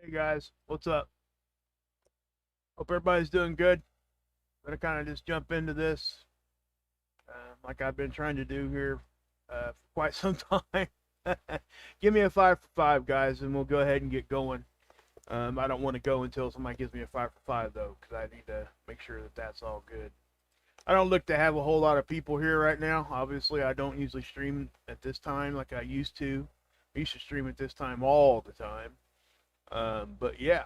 Hey guys, what's up? Hope everybody's doing good. I'm gonna kind of just jump into this, like I've been trying to do here for quite some time. Give me a 5 for 5, guys, and we'll go ahead and get going. I don't want to go until somebody gives me a 5 for 5 though, because I need to make sure that that's all good. I don't look to have a whole lot of people here right now. Obviously, I don't usually stream at this time like I used to. I used to stream at this time all the time. But yeah,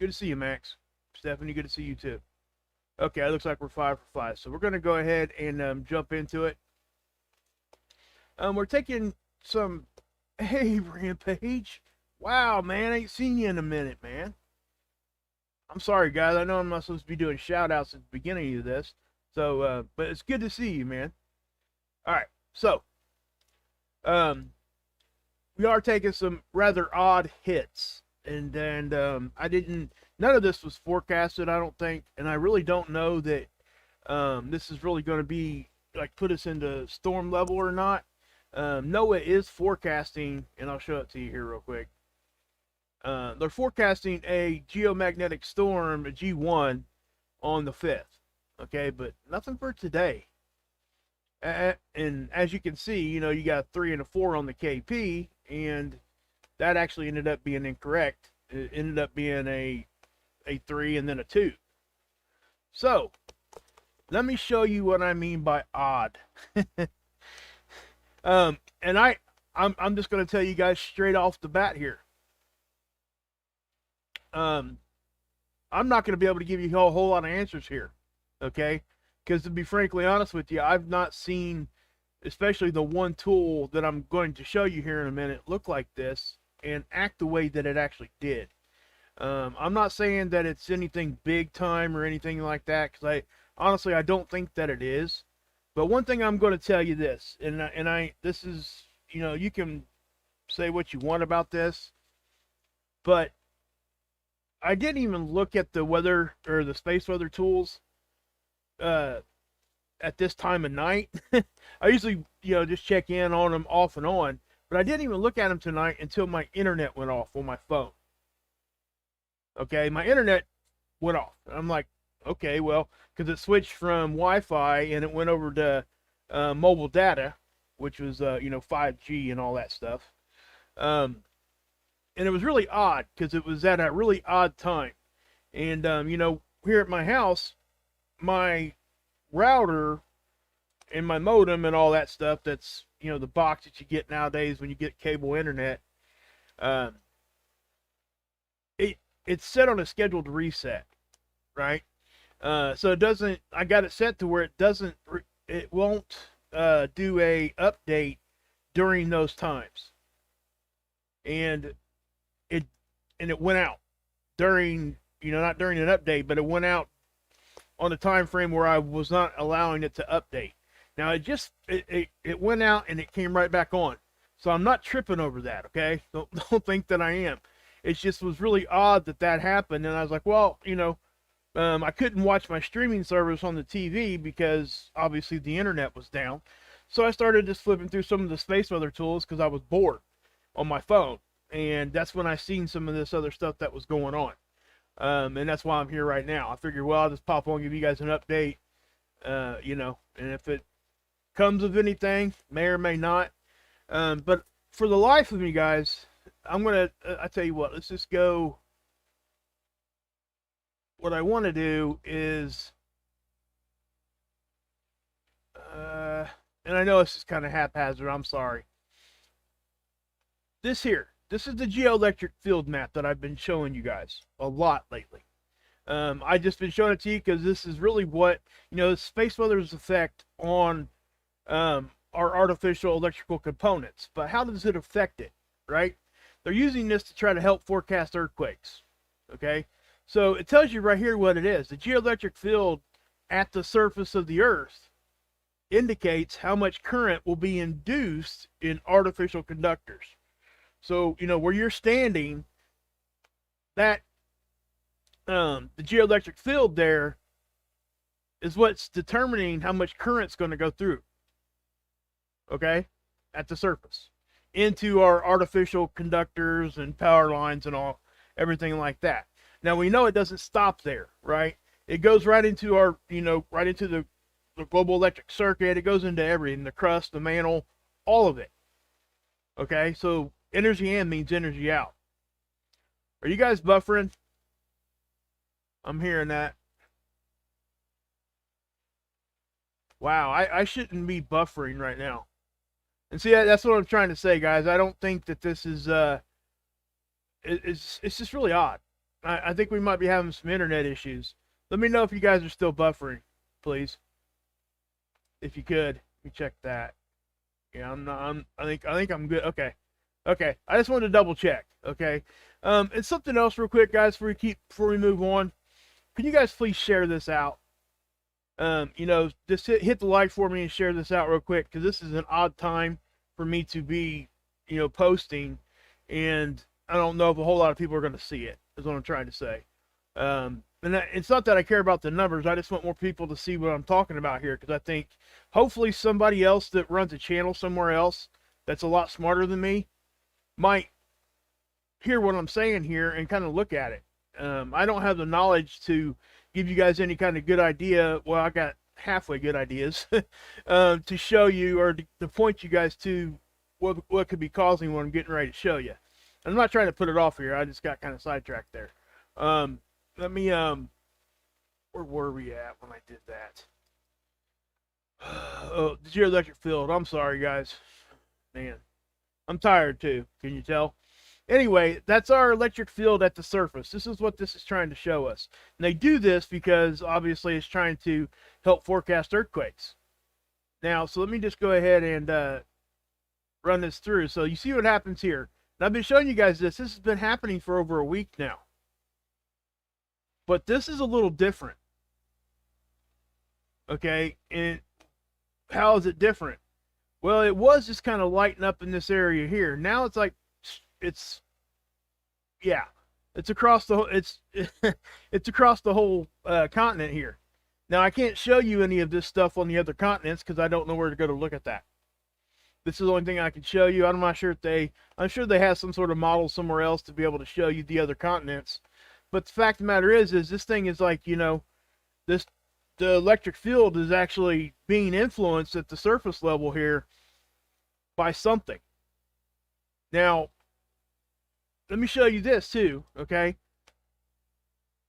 good to see you, Max. Stephanie, good to see you too. Okay, it looks like we're 5 for 5. So we're going to go ahead and jump into it. We're taking some. Hey, Rampage. Wow, man, I ain't seen you in a minute, man. I'm sorry, guys. I know I'm not supposed to be doing shout outs at the beginning of this. So, but it's good to see you, man. All right. So, um, we are taking some rather odd hits. And I didn't. None of this was forecasted, I don't think, and I really don't know that this is really going to be like put us into storm level or not. NOAA is forecasting, and I'll show it to you here real quick. They're forecasting a geomagnetic storm, a G1, on the 5th. Okay, but nothing for today. And as you can see, you got a 3 and a 4 on the KP, and that actually ended up being incorrect. It ended up being a 3 and then a 2. So, let me show you what I mean by odd. And I'm just going to tell you guys straight off the bat here. I'm not going to be able to give you a whole lot of answers here, okay? Because to be frankly honest with you, I've not seen, especially the one tool that I'm going to show you here in a minute, look like this and act the way that it actually did. I'm not saying that it's anything big time or anything like that, because I honestly don't think that it is. But one thing I'm going to tell you this, and this is, you can say what you want about this, but I didn't even look at the weather or the space weather tools at this time of night. I usually, just check in on them off and on, but I didn't even look at them tonight until my internet went off on my phone. Okay, my internet went off. I'm like, okay, well, because it switched from Wi-Fi and it went over to mobile data, which was 5G and all that stuff. And it was really odd because it was at a really odd time. And here at my house, my router and my modem and all that stuff, that's the box that you get nowadays when you get cable internet, um, it's set on a scheduled reset, right? So it doesn't. I got it set to where it doesn't. It won't do a update during those times, and it went out during, not during an update, but it went out on a time frame where I was not allowing it to update. Now it went out and it came right back on. So I'm not tripping over that, okay? Don't think that I am. It just was really odd that happened, and I was like, well, I couldn't watch my streaming service on the TV because obviously the internet was down. So I started just flipping through some of the space weather tools because I was bored on my phone, and that's when I seen some of this other stuff that was going on. And that's why I'm here right now. I figured, well, I'll just pop on and give you guys an update, and if it comes of anything, may or may not. But for the life of me, guys, I tell you what, let's just go. What I want to do is, and I know this is kind of haphazard, I'm sorry. This is the geoelectric field map that I've been showing you guys a lot lately. I just been showing it to you because this is really what, space weather's effect on our artificial electrical components. But how does it affect it, right? They're using this to try to help forecast earthquakes, okay? So it tells you right here what it is. The geoelectric field at the surface of the Earth indicates how much current will be induced in artificial conductors. So, where you're standing, that the geoelectric field there is what's determining how much current's going to go through, okay, at the surface into our artificial conductors and power lines and all everything like that. Now we know it doesn't stop there, right? It goes right into our, right into the global electric circuit. It goes into everything, the crust, the mantle, all of it. Okay, so energy in means energy out. Are you guys buffering? I'm hearing that. Wow, I shouldn't be buffering right now. And see, that's what I'm trying to say, guys. I don't think that this is, it's just really odd. I think we might be having some internet issues. Let me know if you guys are still buffering, please. If you could, let me check that. Yeah, I'm not. I think I'm good. Okay, okay. I just wanted to double check. Okay. And something else, real quick, guys, before we move on. Can you guys please share this out? Just hit the like for me and share this out real quick, because this is an odd time for me to be, posting, and I don't know if a whole lot of people are going to see it, is what I'm trying to say. It's not that I care about the numbers. I just want more people to see what I'm talking about here, because I think hopefully somebody else that runs a channel somewhere else that's a lot smarter than me might hear what I'm saying here and kind of look at it. I don't have the knowledge to give you guys any kind of good idea. Well, I got halfway good ideas to show you, or to point you guys to what could be causing what I'm getting ready to show you. I'm not trying to put it off here. I just got kind of sidetracked there. Let me, where were we at when I did that? Oh, the geoelectric field. I'm sorry, guys. Man, I'm tired too. Can you tell? Anyway, that's our electric field at the surface. This is what this is trying to show us. And they do this because obviously it's trying to help forecast earthquakes. Now, so let me just go ahead and run this through. So you see what happens here. And I've been showing you guys this. This has been happening for over a week now. But this is a little different. Okay, and how is it different? Well, it was just kind of lighting up in this area here. Now it's like, it's across the it's across the whole continent here. Now I can't show you any of this stuff on the other continents because I don't know where to go to look at that. This is the only thing I can show you. I'm not sure if I'm sure they have some sort of model somewhere else to be able to show you the other continents. But the fact of the matter is this thing is like, the electric field is actually being influenced at the surface level here by something. Now, let me show you this too, okay?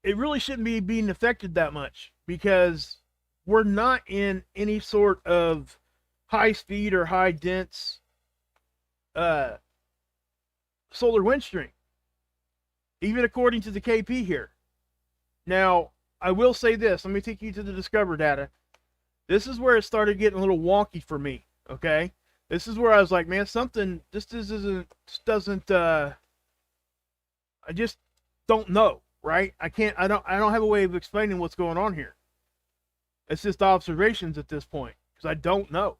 It really shouldn't be being affected that much because we're not in any sort of high speed or high dense solar wind stream, even according to the KP here. Now, I will say this. Let me take you to the Discover data. This is where it started getting a little wonky for me, okay? This is where I was like, man, this doesn't, I just don't know, right? I don't have a way of explaining what's going on here. It's just observations at this point, because I don't know.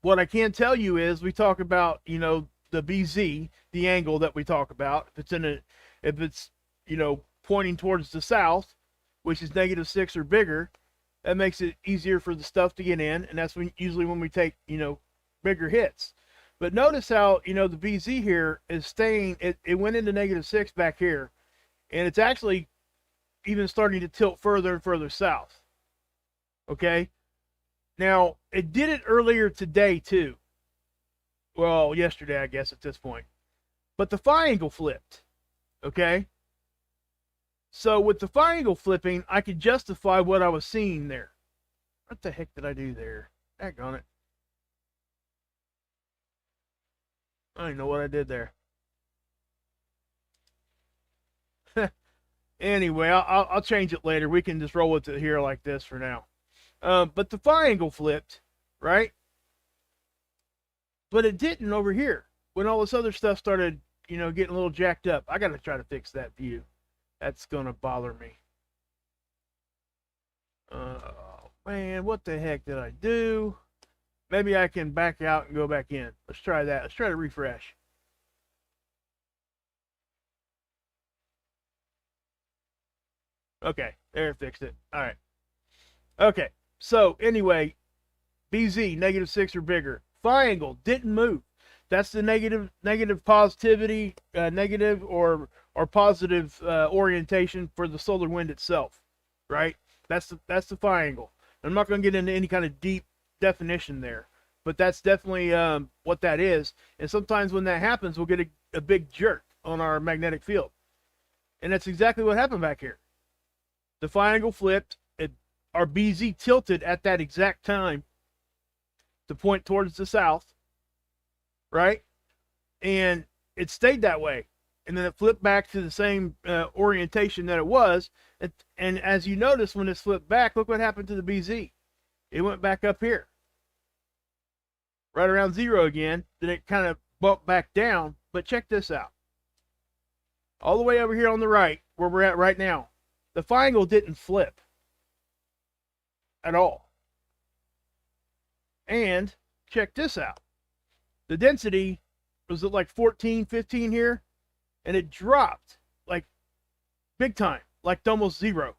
What I can tell you is we talk about, the BZ, the angle that we talk about. If it's pointing towards the south, which is -6 or bigger, that makes it easier for the stuff to get in, and that's usually when we take, bigger hits. But notice how, the BZ here is staying, it went into -6 back here, and it's actually even starting to tilt further and further south. Okay? Now, it did it earlier today, too. Well, yesterday, I guess, at this point. But the phi angle flipped. Okay? So, with the phi angle flipping, I could justify what I was seeing there. What the heck did I do there? Daggone it. I don't even know what I did there. Anyway, I'll change it later. We can just roll with it here like this for now. But the phi angle flipped, right? But it didn't over here when all this other stuff started, getting a little jacked up. I got to try to fix that view. That's going to bother me. Oh, man, what the heck did I do? Maybe I can back out and go back in. Let's try that. Let's try to refresh. Okay, there, it fixed it. All right. Okay, so anyway, BZ, -6 or bigger. Phi angle didn't move. That's the negative positivity, negative or or positive orientation for the solar wind itself, right? That's the phi angle. I'm not going to get into any kind of deep definition there, but that's definitely what that is. And sometimes when that happens, we'll get a big jerk on our magnetic field. And that's exactly what happened back here. The phi angle flipped. Our BZ tilted at that exact time to point towards the south, right? And it stayed that way. And then it flipped back to the same orientation that it was. And as you notice, when it flipped back, look what happened to the BZ. It went back up here, right around 0 again. Then it kind of bumped back down. But check this out. All the way over here on the right, where we're at right now, the phi angle didn't flip at all. And check this out. The density was at like 14, 15 here, and it dropped like big time, like almost 0.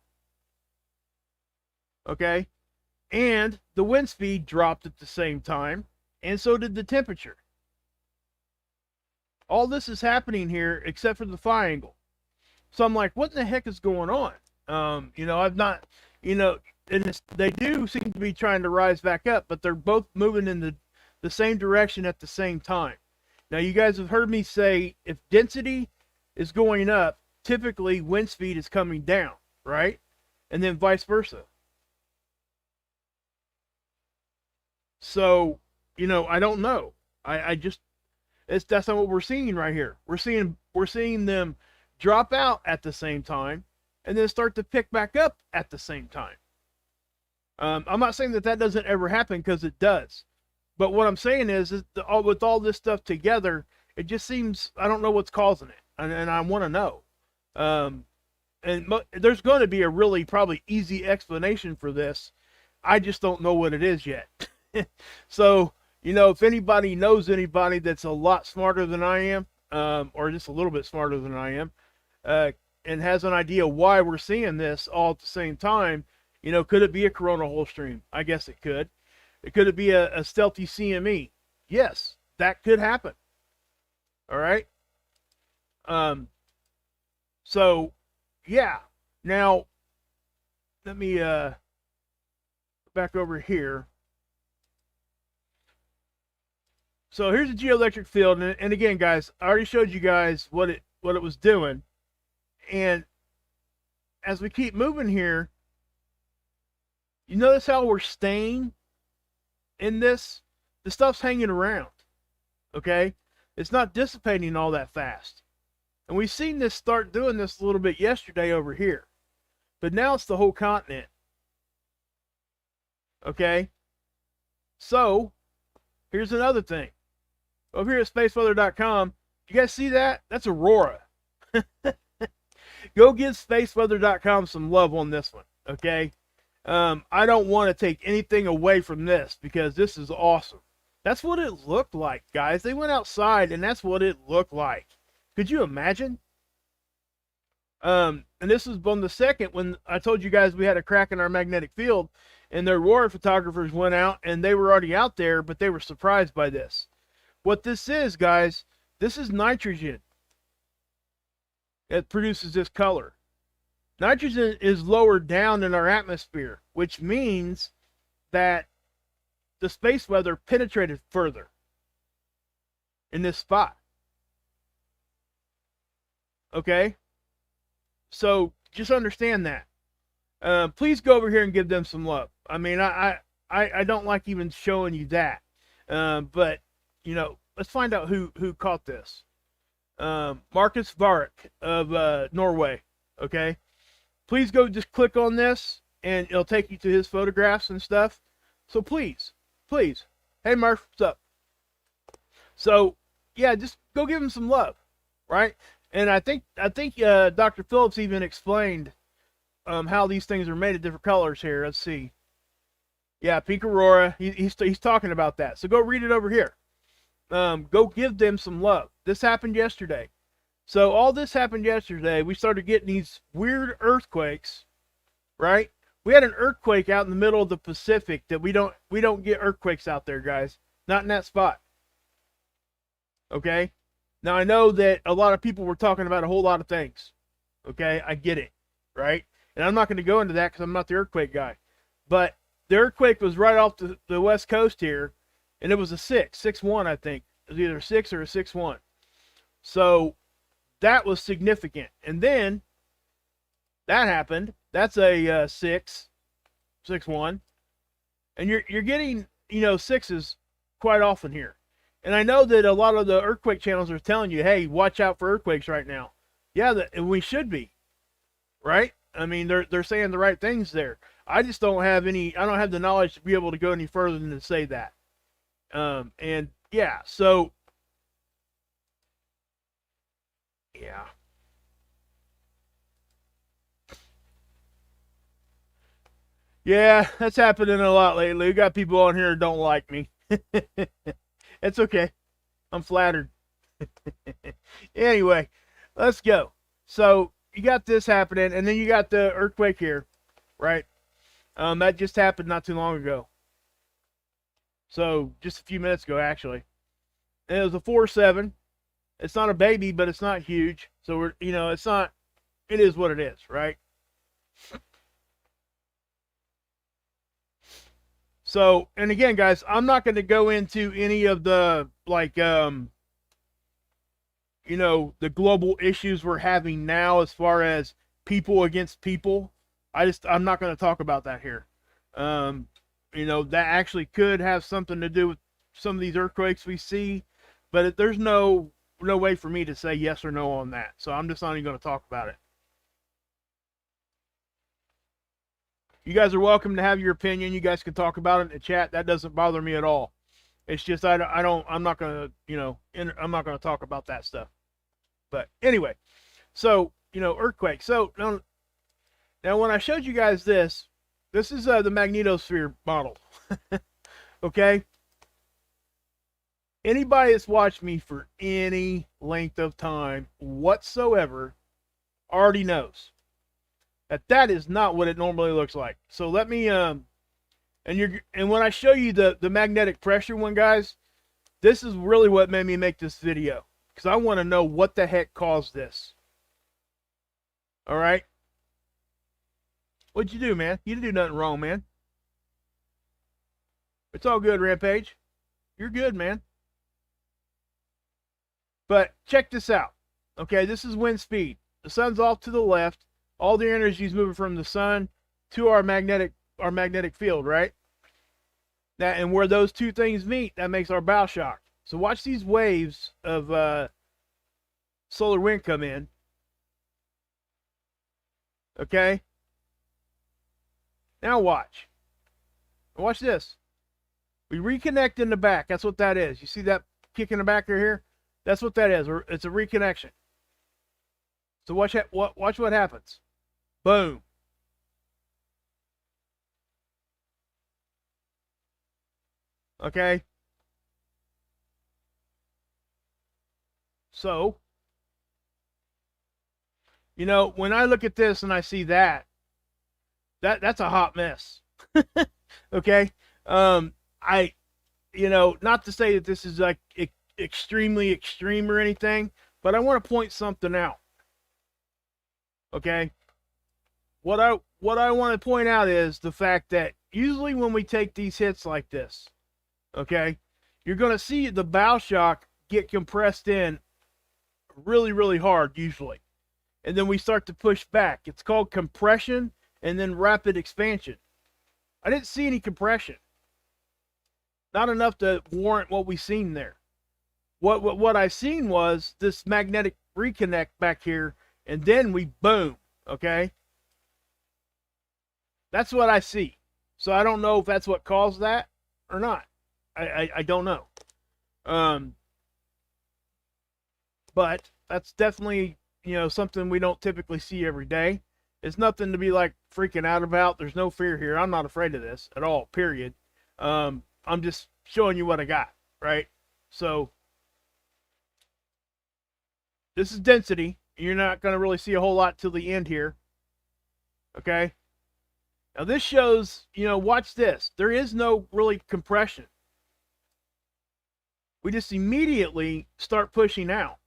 Okay? And the wind speed dropped at the same time, and so did the temperature. All this is happening here except for the phi angle. So I'm like, what in the heck is going on? I've not, and they do seem to be trying to rise back up, but they're both moving in the same direction at the same time. Now, you guys have heard me say if density is going up, typically wind speed is coming down, right? And then vice versa. So, I don't know. That's not what we're seeing right here. We're seeing them drop out at the same time and then start to pick back up at the same time. I'm not saying that doesn't ever happen, because it does. But what I'm saying is with all this stuff together, it just seems, I don't know what's causing it. And I want to know. And there's going to be a really probably easy explanation for this. I just don't know what it is yet. So, if anybody knows anybody that's a lot smarter than I am, or just a little bit smarter than I am, and has an idea why we're seeing this all at the same time, could it be a coronal hole stream? I guess it could. Could it be a stealthy CME? Yes, that could happen. All right. So, yeah. Now, let me back over here. So here's the geoelectric field, and again, guys, I already showed you guys what it was doing. And as we keep moving here, you notice how we're staying in this? The stuff's hanging around, okay? It's not dissipating all that fast. And we've seen this start doing this a little bit yesterday over here. But now it's the whole continent, okay? So, here's another thing. Over here at spaceweather.com, you guys see that? That's Aurora. Go give spaceweather.com some love on this one, okay? I don't want to take anything away from this, because this is awesome. That's what it looked like, guys. They went outside, and that's what it looked like. Could you imagine? And this was on the second, when I told you guys we had a crack in our magnetic field, and the Aurora photographers went out, and they were already out there, but they were surprised by this. What this is, guys, this is nitrogen that produces this color. Nitrogen is lower down in our atmosphere, which means that the space weather penetrated further in this spot. Okay? So just understand that. Please go over here and give them some love. I mean, I don't like even showing you that. But, let's find out who caught this. Marcus Varek of Norway. Okay? Please go just click on this, and it'll take you to his photographs and stuff. So please. Hey, Murph, what's up? So, yeah, just go give him some love, right? And I think Dr. Phillips even explained how these things are made of different colors here. Let's see. Yeah, Pink Aurora. He's talking about that. So go read it over here. Go give them some love. This happened yesterday. So all this happened yesterday. We started getting these weird earthquakes, right? We had an earthquake out in the middle of the Pacific that we don't get earthquakes out there, guys. Not in that spot. Okay? Now, I know that a lot of people were talking about a whole lot of things. Okay, I get it, right? And I'm not going to go into that because I'm not the earthquake guy. But the earthquake was right off the west coast here, and it was a 6.1, I think. It was either a 6 or a 6.1. So that was significant. And then that happened. That's a 6.1. And you're getting, sixes quite often here. And I know that a lot of the earthquake channels are telling you, hey, watch out for earthquakes right now. Yeah, and we should be, right? I mean, they're saying the right things there. I just don't have I don't have the knowledge to be able to go any further than to say that. And yeah, so yeah. Yeah, that's happening a lot lately. We got people on here who don't like me. It's okay. I'm flattered. Anyway, let's go. So you got this happening, and then you got the earthquake here, right? That just happened not too long ago. So just a few minutes ago, actually. And it was a 4.7. It's not a baby, but it's not huge. So we're, it's not. It is what it is, right? So, and again, guys, I'm not going to go into any of the the global issues we're having now as far as people against people. I'm not going to talk about that here. That actually could have something to do with some of these earthquakes we see, but there's no way for me to say yes or no on that. So I'm just not even going to talk about it. You guys are welcome to have your opinion. You guys can talk about it in the chat. That doesn't bother me at all. It's just I'm not going to, I'm not going to talk about that stuff. But anyway, so, earthquake. So now when I showed you guys this is the magnetosphere model. Okay? Anybody that's watched me for any length of time whatsoever already knows that is not what it normally looks like. So let me and when I show you the magnetic pressure one, guys, this is really what made me make this video, because I want to know what the heck caused this. All right? What'd you do, man? You didn't do nothing wrong, man. It's all good, Rampage. You're good, man. But check this out. Okay, this is wind speed. The sun's off to the left. All the energy is moving from the sun to our magnetic field, right? Now, and where those two things meet, that makes our bow shock. So watch these waves of solar wind come in. Okay? Now watch. Watch this. We reconnect in the back. That's what that is. You see that kick in the back here? That's what that is. It's a reconnection. So watch what happens. Boom. Okay. So, when I look at this and I see that's a hot mess. Okay. Not to say that this is like extremely extreme or anything, but I want to point something out. Okay. What I want to point out is the fact that usually when we take these hits like this, okay, you're going to see the bow shock get compressed in really, really hard usually. And then we start to push back. It's called compression and then rapid expansion. I didn't see any compression. Not enough to warrant what we seen there. What I seen was this magnetic reconnect back here, and then we boom, okay? That's what I see. So I don't know if that's what caused that or not. I don't know. But that's definitely, something we don't typically see every day. It's nothing to be like freaking out about. There's no fear here. I'm not afraid of this at all, period. I'm just showing you what I got, right? So this is density. You're not going to really see a whole lot till the end here. Okay? Now this shows, watch this. There is no really compression. We just immediately start pushing out.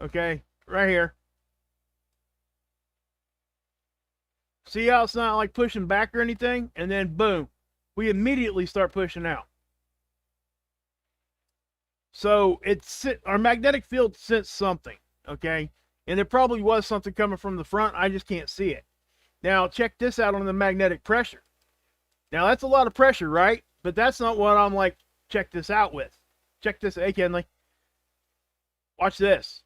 Okay, right here. See how it's not like pushing back or anything? And then boom, we immediately start pushing out. So our magnetic field sensed something, okay? And there probably was something coming from the front. I just can't see it. Now check this out on the magnetic pressure. Now that's a lot of pressure, right? But that's not what I'm like, check this out with. Check this, hey Kenley. Watch this.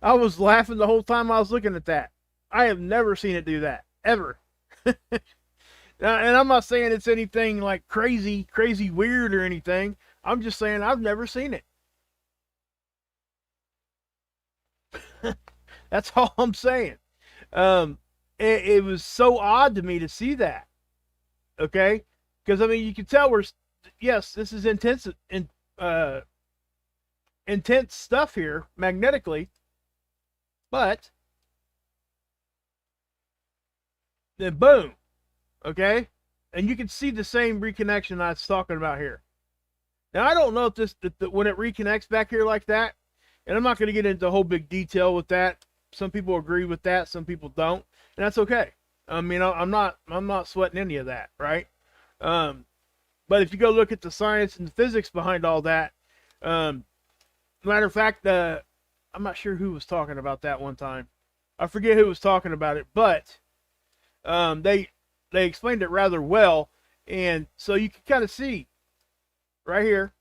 I was laughing the whole time I was looking at that. I have never seen it do that, ever. And I'm not saying it's anything like crazy weird or anything. I'm just saying I've never seen it. That's all I'm saying. It was so odd to me to see that. Okay, because I mean you can tell yes, this is intense stuff here magnetically, but then boom. Okay, and you can see the same reconnection I was talking about here. Now I don't know if when it reconnects back here like that, and I'm not going to get into a whole big detail with that. Some people agree with that, some people don't, and that's okay. I mean, I'm not sweating any of that, right? But if you go look at the science and the physics behind all that, matter of fact, I'm not sure who was talking about that one time. I forget who was talking about it, but they explained it rather well, and so you can kind of see right here.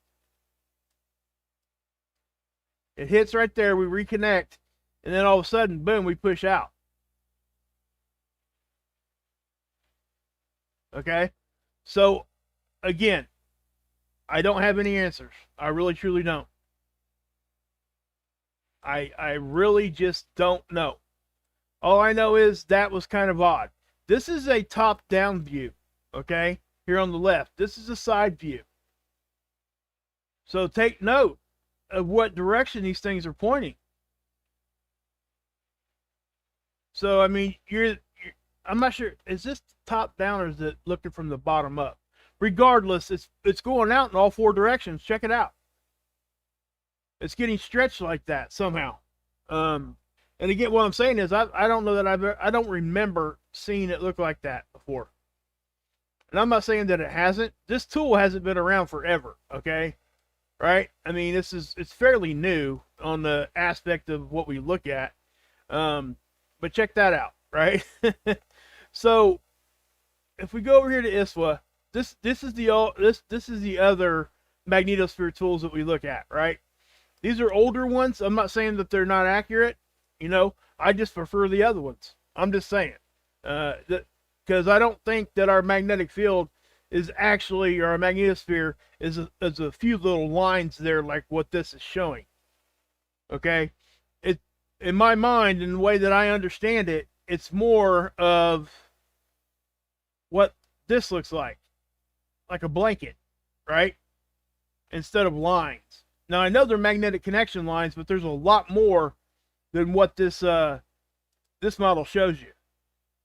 It hits right there, we reconnect, and then all of a sudden, boom, we push out. Okay? So, again, I don't have any answers. I really, truly don't. I really just don't know. All I know is that was kind of odd. This is a top-down view, okay? Here on the left. This is a side view. So take note of what direction these things are pointing. So, I mean, I'm not sure, is this top-down or is it looking from the bottom up? Regardless, it's going out in all four directions. Check it out. It's getting stretched like that somehow. And again, what I'm saying is I don't know that I don't remember seeing it look like that before. And I'm not saying that it hasn't. This tool hasn't been around forever, okay? Right? I mean, it's fairly new on the aspect of what we look at. But check that out, right? So if we go over here to ISWA, this is the other magnetosphere tools that we look at, right? These are older ones. I'm not saying that they're not accurate. You know, I just prefer the other ones. I'm just saying. Because I don't think that our magnetic field is actually, or our magnetosphere is a few little lines there like what this is showing. Okay? In my mind, in the way that I understand it, it's more of what this looks like a blanket, right? Instead of lines. Now, I know they're magnetic connection lines, but there's a lot more than what this model shows you,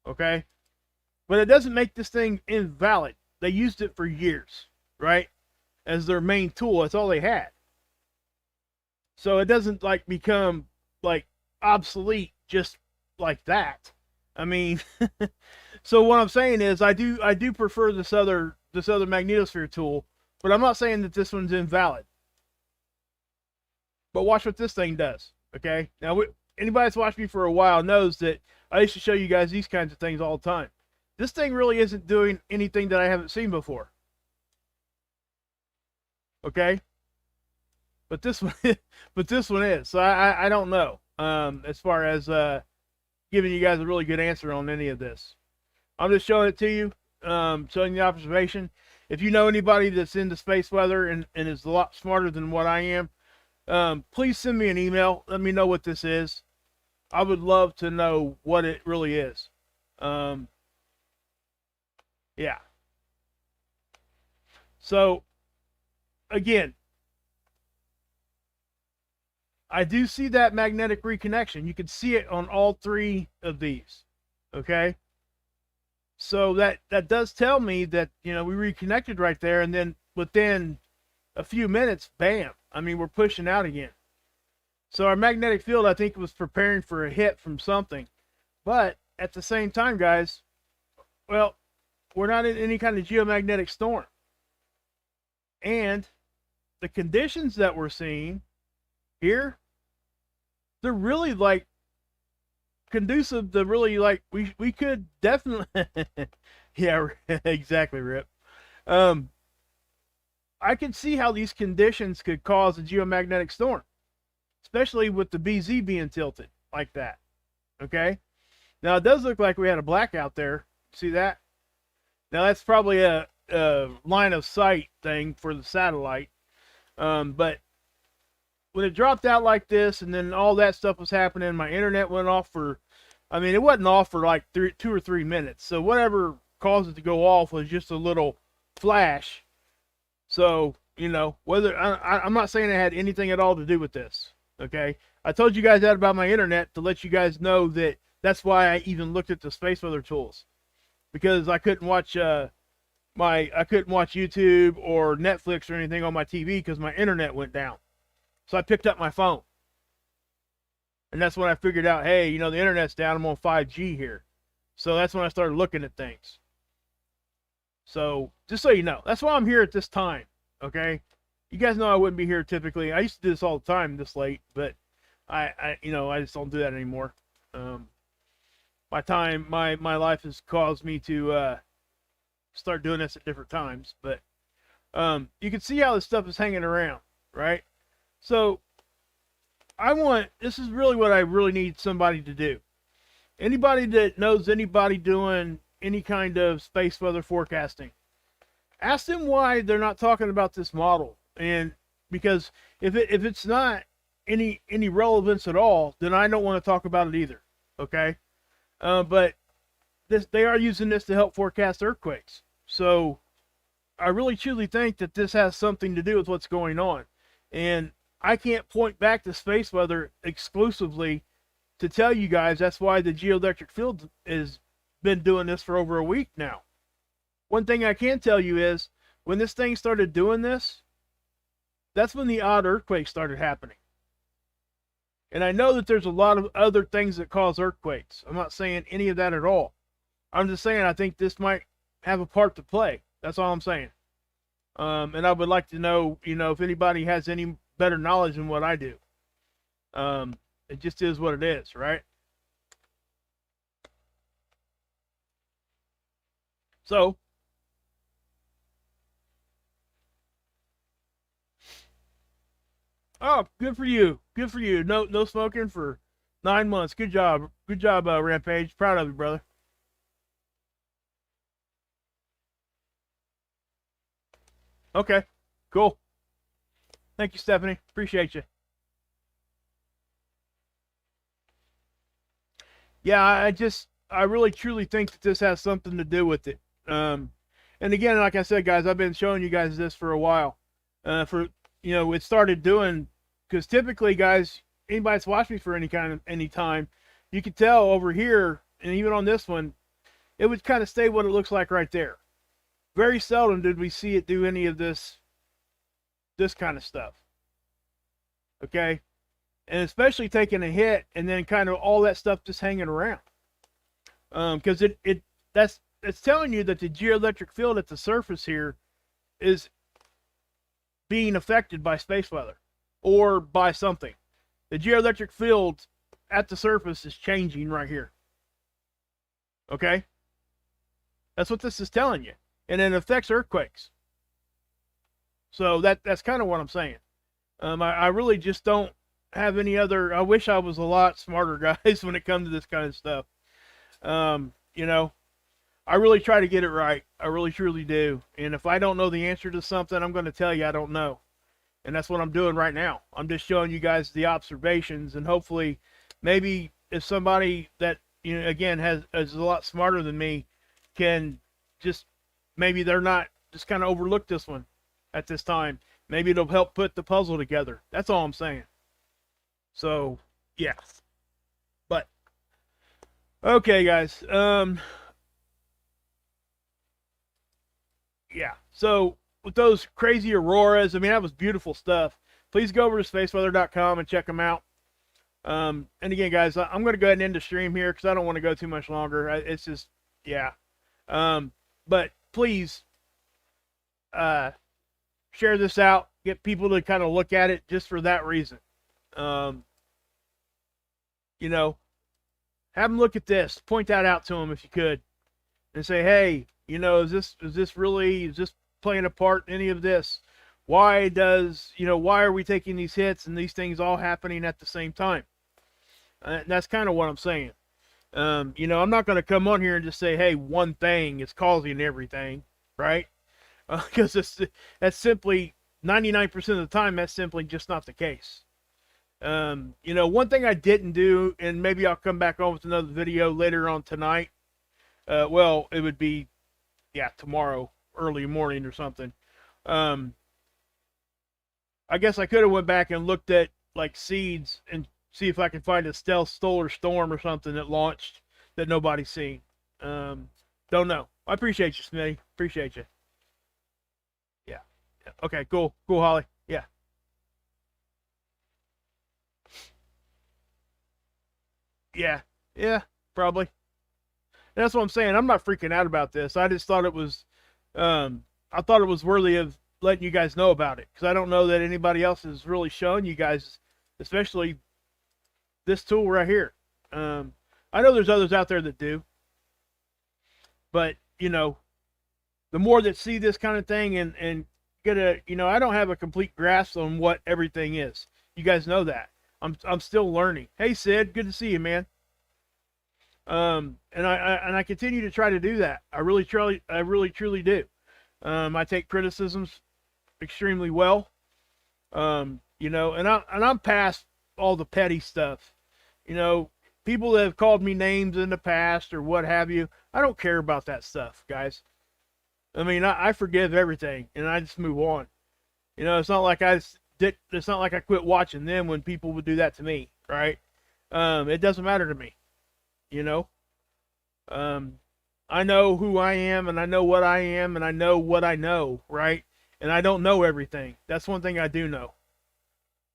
okay? But it doesn't make this thing invalid. They used it for years, right? As their main tool. That's all they had. So it doesn't like become like obsolete just like that. I mean, so what I'm saying is I do prefer this other magnetosphere tool, but I'm not saying that this one's invalid. But watch what this thing does, okay? Now, anybody that's watched me for a while knows that I used to show you guys these kinds of things all the time. This thing really isn't doing anything that I haven't seen before. Okay? But this one, is. So I don't know as far as giving you guys a really good answer on any of this. I'm just showing it to you, showing the observation. If you know anybody that's into space weather and is a lot smarter than what I am, please send me an email. Let me know what this is. I would love to know what it really is. Yeah. So, again, I do see that magnetic reconnection. You can see it on all three of these. Okay? So that does tell me that, we reconnected right there, and then within a few minutes, bam, I mean, we're pushing out again. So our magnetic field, I think, was preparing for a hit from something. But at the same time, guys, well, we're not in any kind of geomagnetic storm. And the conditions that we're seeing here, they're really like conducive to really like we could definitely yeah, exactly, Rip. I can see how these conditions could cause a geomagnetic storm, especially with the BZ being tilted like that. Okay, now it does look like we had a blackout there. See that? Now that's probably a line of sight thing for the satellite. But when it dropped out like this, and then all that stuff was happening, my internet went off for, I mean, it wasn't off for like 2 or 3 minutes. So whatever caused it to go off was just a little flash. So, you know, whether I'm not saying it had anything at all to do with this. Okay, I told you guys that about my internet to let you guys know that that's why I even looked at the space weather tools, because I couldn't watch I couldn't watch YouTube or Netflix or anything on my TV because my internet went down. So I picked up my phone. And that's when I figured out, hey, you know, the internet's down. I'm on 5G here. So that's when I started looking at things. So just so you know, that's why I'm here at this time. Okay. You guys know I wouldn't be here typically. I used to do this all the time this late, but I just don't do that anymore. My life has caused me to start doing this at different times, but you can see how this stuff is hanging around, right? So this is really what I really need somebody to do. Anybody that knows anybody doing any kind of space weather forecasting, ask them why they're not talking about this model. And because if it's not any relevance at all, then I don't want to talk about it either. Okay, but they are using this to help forecast earthquakes. So I really truly think that this has something to do with what's going on. And I can't point back to space weather exclusively to tell you guys that's why the geoelectric field has been doing this for over a week now. One thing I can tell you is when this thing started doing this, that's when the odd earthquakes started happening. And I know that there's a lot of other things that cause earthquakes. I'm not saying any of that at all. I'm just saying I think this might have a part to play. That's all I'm saying. And I would like to know, you know, if anybody has any better knowledge than what I do. It just is what it is, right? So, oh, good for you. Good for you. No smoking for 9 months. Good job. Good job, Rampage. Proud of you, brother. Okay, cool. Thank you, Stephanie. Appreciate you. Yeah, I really truly think that this has something to do with it. And again, like I said, guys, I've been showing you guys this for a while. It started doing, because typically, guys, anybody that's watched me for any time, you could tell over here, and even on this one, it would kind of stay what it looks like right there. Very seldom did we see it do any of this kind of stuff. Okay, and especially taking a hit and then kind of all that stuff just hanging around. Because it's telling you that the geoelectric field at the surface here is being affected by space weather or by something. The geoelectric field at the surface is changing right here. Okay, that's what this is telling you, and it affects earthquakes. So that's kind of what I'm saying. I really just don't have any other. I wish I was a lot smarter, guys, when it comes to this kind of stuff. You know, I really try to get it right. I really truly do. And if I don't know the answer to something, I'm going to tell you I don't know. And that's what I'm doing right now. I'm just showing you guys the observations, and hopefully maybe if somebody that, you know, again, is a lot smarter than me can just, maybe they're not, just kind of overlook this one at this time. Maybe it'll help put the puzzle together. That's all I'm saying. So, yeah. But, okay, guys. Yeah. So, with those crazy auroras. I mean, that was beautiful stuff. Please go over to spaceweather.com and check them out. And again, guys, I'm going to go ahead and end the stream here because I don't want to go too much longer. It's just, yeah. But please share this out. Get people to kind of look at it just for that reason. You know, have them look at this. Point that out to them if you could. And say, hey, you know, is this playing a part in any of this? Why are we taking these hits and these things all happening at the same time? That's kind of what I'm saying. You know, I'm not going to come on here and just say, hey, one thing is causing everything, right? Because that's simply 99% of the time, that's simply just not the case. You know, one thing I didn't do, and maybe I'll come back on with another video later on tonight. Well, it would be, yeah, tomorrow, early morning or something. I guess I could have went back and looked at like seeds and see if I can find a stealth solar storm or something that launched that nobody's seen. Don't know. I appreciate you, Smitty. Appreciate you. Yeah. Okay, cool. Cool, Holly. Yeah. Yeah. Yeah, probably. That's what I'm saying. I'm not freaking out about this. I just thought it was, I thought it was worthy of letting you guys know about it, because I don't know that anybody else has really shown you guys, especially this tool right here. I know there's others out there that do, but you know, the more that see this kind of thing and get a, you know, I don't have a complete grasp on what everything is. You guys know that. I'm still learning. Hey Sid, good to see you, man. And I continue to try to do that. I really truly do. I take criticisms extremely well. You know, and I'm past all the petty stuff. You know, people that have called me names in the past or what have you, I don't care about that stuff, guys. I mean, I forgive everything and I just move on. You know, it's not like it's not like I quit watching them when people would do that to me, right? It doesn't matter to me. You know, I know who I am and I know what I am and I know what I know, right? And I don't know everything. That's one thing I do know,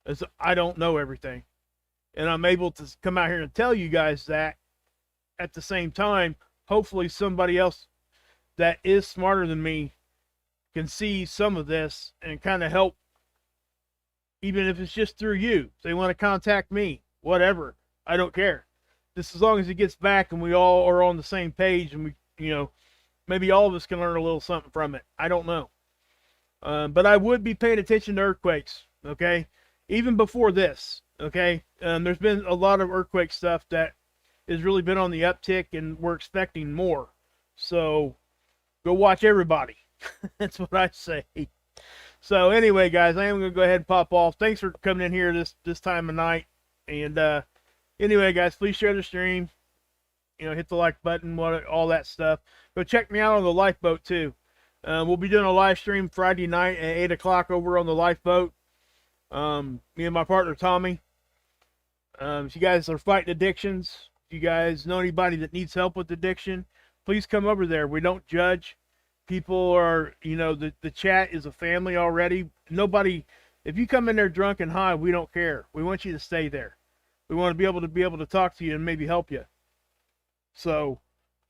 is I don't know everything. And I'm able to come out here and tell you guys that. At the same time, hopefully somebody else that is smarter than me can see some of this and kind of help, even if it's just through you. If they want to contact me, whatever, I don't care. Just as long as it gets back and we all are on the same page and we, you know, maybe all of us can learn a little something from it. I don't know. But I would be paying attention to earthquakes, okay? Even before this, okay? There's been a lot of earthquake stuff that has really been on the uptick and we're expecting more. So go watch everybody. That's what I say. So anyway, guys, I am going to go ahead and pop off. Thanks for coming in here this time of night. And anyway, guys, please share the stream. You know, hit the like button, all that stuff. Go check me out on the Lifeboat too. We'll be doing a live stream Friday night at 8 o'clock over on the Lifeboat. Me and my partner Tommy. If you guys are fighting addictions, if you guys know anybody that needs help with addiction, please come over there. We don't judge. People are, you know, the chat is a family already. Nobody, if you come in there drunk and high, we don't care. We want you to stay there. We want to be able to talk to you and maybe help you. So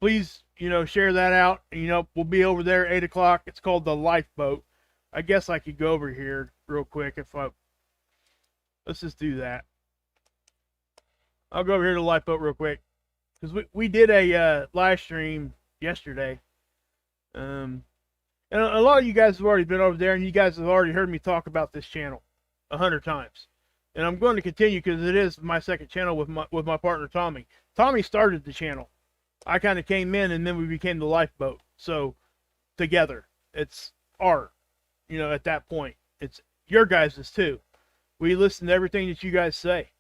please, you know, share that out. You know, we'll be over there at 8 o'clock. It's called the Lifeboat. I guess I could go over here real quick let's just do that. I'll go over here to the Lifeboat real quick, because we did a live stream yesterday. And a lot of you guys have already been over there, and you guys have already heard me talk about this channel 100 times. And I'm going to continue because it is my second channel with my partner Tommy. Tommy started the channel. I kind of came in, and then we became the Lifeboat. So together, it's art. You know, at that point, it's your guys's too. We listen to everything that you guys say.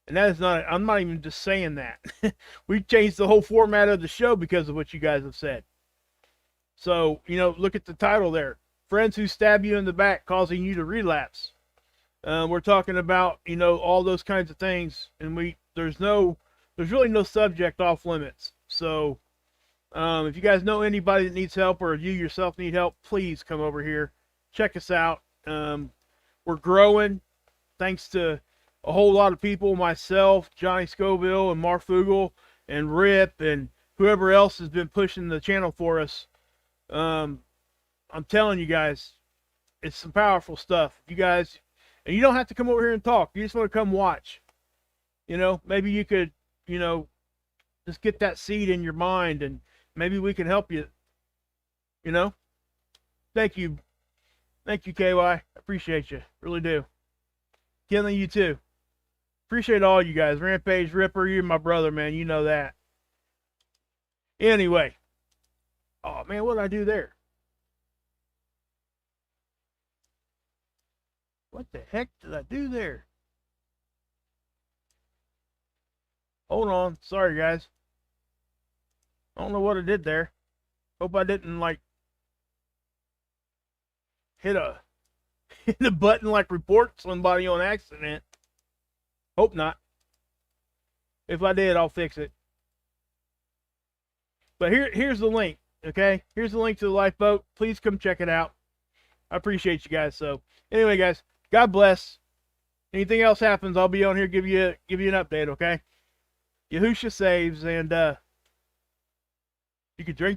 And that is not, I'm not even just saying that. We changed the whole format of the show because of what you guys have said. So, you know, look at the title there. Friends who stab you in the back, causing you to relapse. We're talking about, you know, all those kinds of things. And there's really no subject off limits. So, if you guys know anybody that needs help or you yourself need help, please come over here. check us out. We're growing thanks to a whole lot of people, myself, Johnny Scoville, and Mark Fugel, and Rip, and whoever else has been pushing the channel for us. I'm telling you guys, it's some powerful stuff. You guys, and you don't have to come over here and talk. You just want to come watch. You know, maybe you could, you know, just get that seed in your mind, and maybe we can help you. You know, thank you, KY. I appreciate you, really do. Killing you too. Appreciate all you guys. Rampage, Ripper, you're my brother, man. You know that. Anyway, oh man, what did I do there? What the heck did I do there? Hold on. Sorry, guys. I don't know what I did there. Hope I didn't, like, hit a button like report somebody on accident. Hope not. If I did, I'll fix it. But here's the link, okay? Here's the link to the lifeboat. Please come check it out. I appreciate you guys. So anyway, guys, God bless. Anything else happens, I'll be on here give you an update, okay? Yahusha saves, and you can drink this.